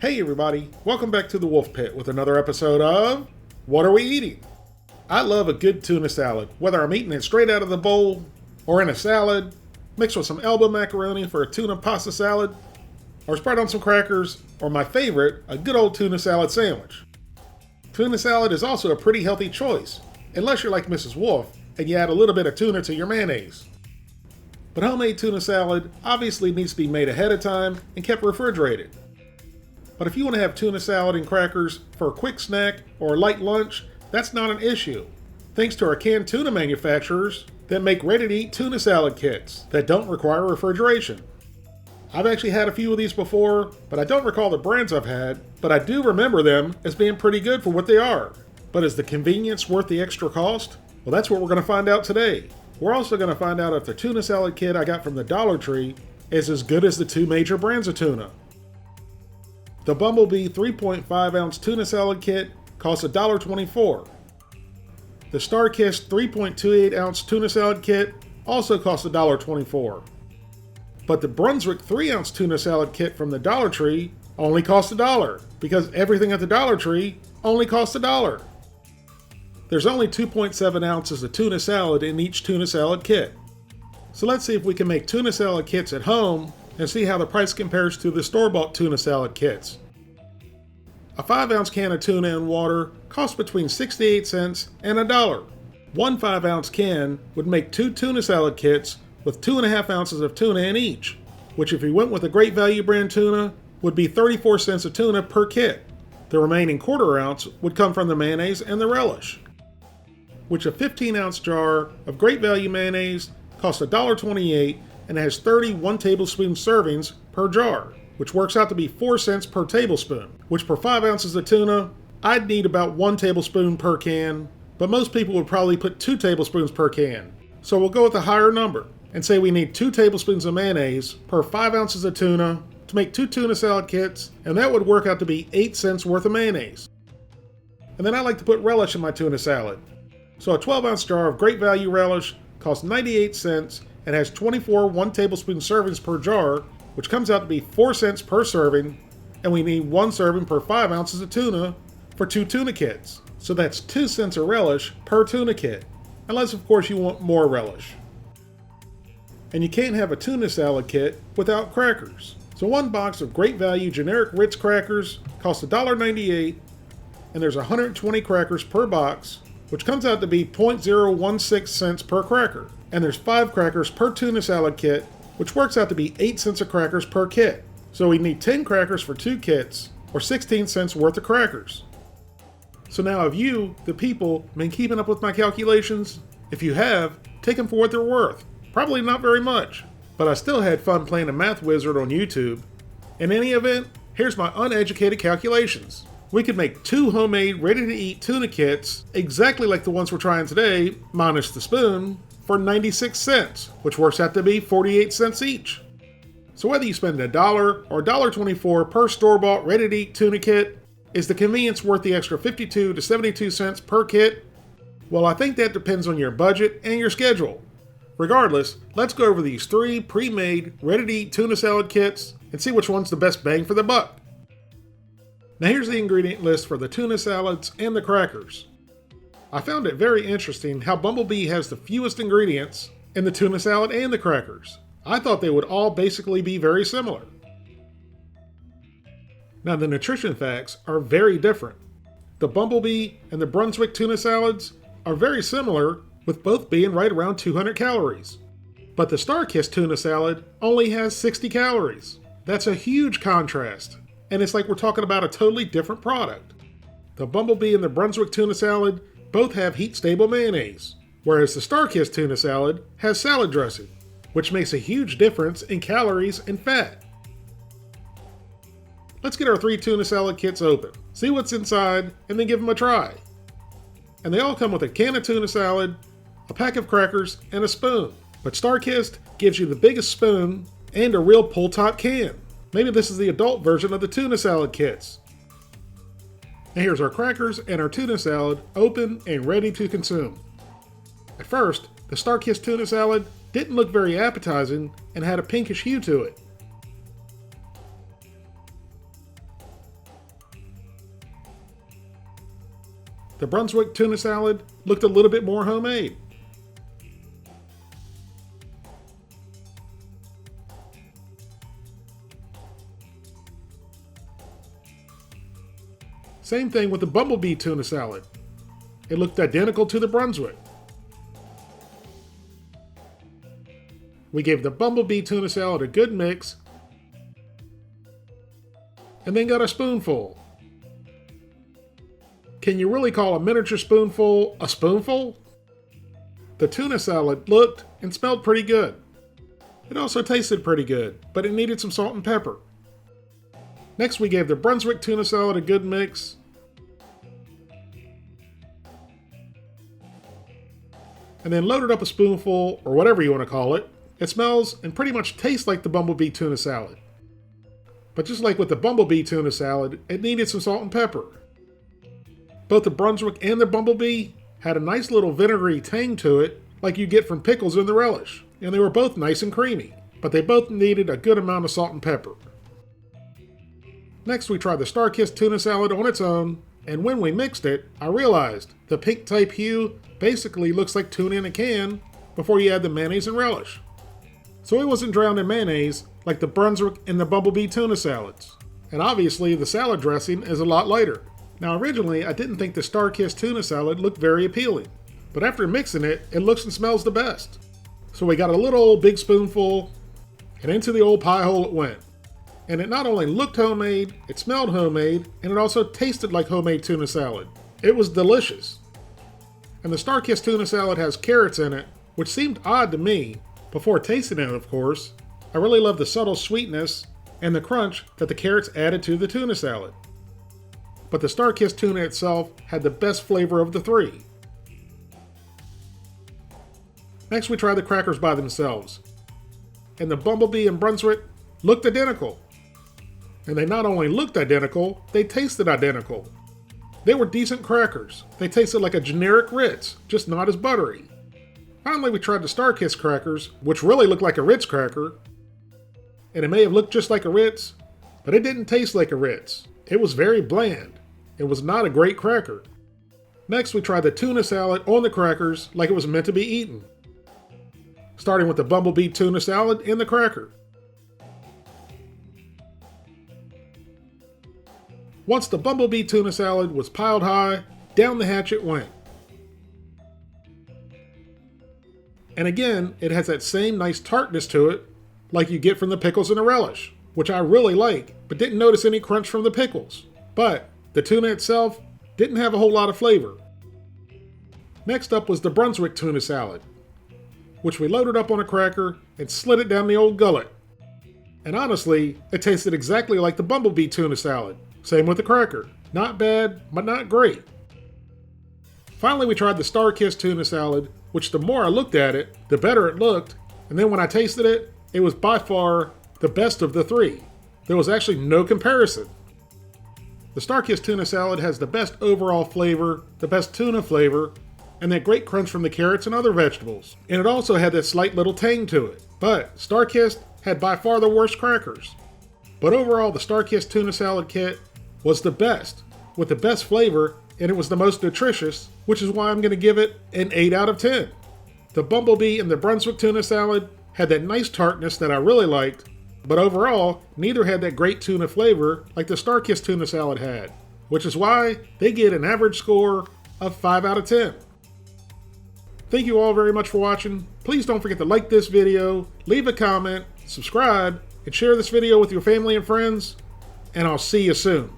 Hey everybody, welcome back to the Wolfe Pit with another episode of What Are We Eating? I love a good tuna salad, whether I'm eating it straight out of the bowl or in a salad, mixed with some elbow macaroni for a tuna pasta salad, or spread on some crackers, or my favorite, a good old tuna salad sandwich. Tuna salad is also a pretty healthy choice, unless you're like Mrs. Wolfe and you add a little bit of tuna to your mayonnaise. But homemade tuna salad obviously needs to be made ahead of time and kept refrigerated. But if you want to have tuna salad and crackers for a quick snack or a light lunch, that's not an issue, thanks to our canned tuna manufacturers that make ready-to-eat tuna salad kits that don't require refrigeration. I've actually had a few of these before, but I don't recall the brands I've had, but I do remember them as being pretty good for what they are. But is the convenience worth the extra cost? Well, that's what we're going to find out today. We're also going to find out if the tuna salad kit I got from the Dollar Tree is as good as the two major brands of tuna. The Bumblebee 3.5 ounce tuna salad kit costs $1.24. The Starkist 3.28 ounce tuna salad kit also costs $1.24. But the Brunswick 3 ounce tuna salad kit from the Dollar Tree only costs $1 because everything at the Dollar Tree only costs $1. There's only 2.7 ounces of tuna salad in each tuna salad kit. So let's see if we can make tuna salad kits at home and see how the price compares to the store-bought tuna salad kits. A 5 ounce can of tuna and water costs between 68 cents and $1. One 5 ounce can would make two tuna salad kits with 2.5 ounces of tuna in each, which if you went with a Great Value brand tuna would be 34 cents of tuna per kit. The remaining 1/4 ounce would come from the mayonnaise and the relish, which a 15 ounce jar of Great Value mayonnaise costs $1.28 and has 30 1 tablespoon servings per jar, which works out to be 4 cents per tablespoon, which per 5 ounces of tuna, I'd need about 1 tablespoon per can, but most people would probably put 2 tablespoons per can. So we'll go with a higher number and say we need 2 tablespoons of mayonnaise per 5 ounces of tuna to make 2 tuna salad kits, and that would work out to be 8 cents worth of mayonnaise. And then I like to put relish in my tuna salad. So a 12 ounce jar of Great Value relish costs 98 cents and has 24 1 tablespoon servings per jar, which comes out to be 4 cents per serving, and we need 1 serving per 5 ounces of tuna for 2 tuna kits. So that's 2 cents of relish per tuna kit, unless of course you want more relish. And you can't have a tuna salad kit without crackers. So 1 box of Great Value generic Ritz crackers costs $1.98, and there's 120 crackers per box, which comes out to be 0.016 cents per cracker. And there's 5 crackers per tuna salad kit, which works out to be 8 cents of crackers per kit. So we need 10 crackers for 2 kits, or 16 cents worth of crackers. So now have you, the people, been keeping up with my calculations? If you have, take them for what they're worth. Probably not very much, but I still had fun playing a math wizard on YouTube. In any event, here's my uneducated calculations. We could make 2 homemade ready-to-eat tuna kits, exactly like the ones we're trying today, minus the spoon, for 96 cents, which works out to be 48 cents each. So whether you spend $1 or $1.24 per store-bought ready-to-eat tuna kit, is the convenience worth the extra 52 to 72 cents per kit? Well, I think that depends on your budget and your schedule. Regardless, let's go over these 3 pre-made ready-to-eat tuna salad kits and see which one's the best bang for the buck. Now here's the ingredient list for the tuna salads and the crackers. I found it very interesting how Bumblebee has the fewest ingredients in the tuna salad and the crackers. I thought they would all basically be very similar. Now the nutrition facts are very different. The Bumblebee and the Brunswick tuna salads are very similar, with both being right around 200 calories. But the Starkist tuna salad only has 60 calories. That's a huge contrast, and it's like we're talking about a totally different product. The Bumblebee and the Brunswick tuna salad both have heat-stable mayonnaise, whereas the Starkist tuna salad has salad dressing, which makes a huge difference in calories and fat. Let's get our 3 tuna salad kits open, see what's inside, and then give them a try. And they all come with a can of tuna salad, a pack of crackers, and a spoon. But Starkist gives you the biggest spoon and a real pull-top can. Maybe this is the adult version of the tuna salad kits. And here's our crackers and our tuna salad open and ready to consume. At first, the Starkist tuna salad didn't look very appetizing and had a pinkish hue to it. the Brunswick tuna salad looked a little bit more homemade. Same thing with the Bumblebee tuna salad. It looked identical to the Brunswick. We gave the Bumblebee tuna salad a good mix and then got a spoonful. Can you really call a miniature spoonful a spoonful? The tuna salad looked and smelled pretty good. It also tasted pretty good, but it needed some salt and pepper. Next, we gave the Brunswick tuna salad a good mix. And then loaded up a spoonful, or whatever you want to call it. It smells and pretty much tastes like the Bumblebee tuna salad. But just like with the Bumblebee tuna salad, it needed some salt and pepper. Both the Brunswick and the Bumblebee had a nice little vinegary tang to it, like you get from pickles in the relish. And they were both nice and creamy, but they both needed a good amount of salt and pepper. Next, we tried the Starkist tuna salad on its own, and when we mixed it, I realized the pink type hue basically looks like tuna in a can before you add the mayonnaise and relish. So it wasn't drowned in mayonnaise like the Brunswick and the Bumblebee tuna salads. And obviously the salad dressing is a lot lighter. Now originally I didn't think the Starkist tuna salad looked very appealing, but after mixing it, it looks and smells the best. So we got a little old big spoonful, and into the old pie hole it went. And it not only looked homemade, it smelled homemade, and it also tasted like homemade tuna salad. It was delicious. And the Starkist tuna salad has carrots in it, which seemed odd to me, before tasting it of course. I really love the subtle sweetness and the crunch that the carrots added to the tuna salad. But the Starkist tuna itself had the best flavor of the three. Next we tried the crackers by themselves. And the Bumblebee and Brunswick looked identical. And they not only looked identical, they tasted identical. They were decent crackers. They tasted like a generic Ritz, just not as buttery. Finally, we tried the Starkist crackers, which really looked like a Ritz cracker. And it may have looked just like a Ritz, but it didn't taste like a Ritz. It was very bland. It was not a great cracker. Next, we tried the tuna salad on the crackers like it was meant to be eaten. Starting with the Bumblebee tuna salad and the cracker. Once the Bumblebee tuna salad was piled high, down the hatch it went. And again, it has that same nice tartness to it, like you get from the pickles and the relish, which I really like, but didn't notice any crunch from the pickles. But the tuna itself didn't have a whole lot of flavor. Next up was the Brunswick tuna salad, which we loaded up on a cracker and slid it down the old gullet. And honestly, it tasted exactly like the Bumblebee tuna salad. Same with the cracker. Not bad, but not great. Finally, we tried the Starkist tuna salad, which the more I looked at it, the better it looked. And then when I tasted it, it was by far the best of the three. There was actually no comparison. The Starkist tuna salad has the best overall flavor, the best tuna flavor, and that great crunch from the carrots and other vegetables. And it also had that slight little tang to it. But Starkist had by far the worst crackers. But overall, the Starkist tuna salad kit was the best, with the best flavor, and it was the most nutritious, which is why I'm going to give it an 8 out of 10. The Bumblebee and the Brunswick tuna salad had that nice tartness that I really liked, but overall, neither had that great tuna flavor like the Starkist tuna salad had, which is why they get an average score of 5 out of 10. Thank you all very much for watching. Please don't forget to like this video, leave a comment, subscribe, and share this video with your family and friends, and I'll see you soon.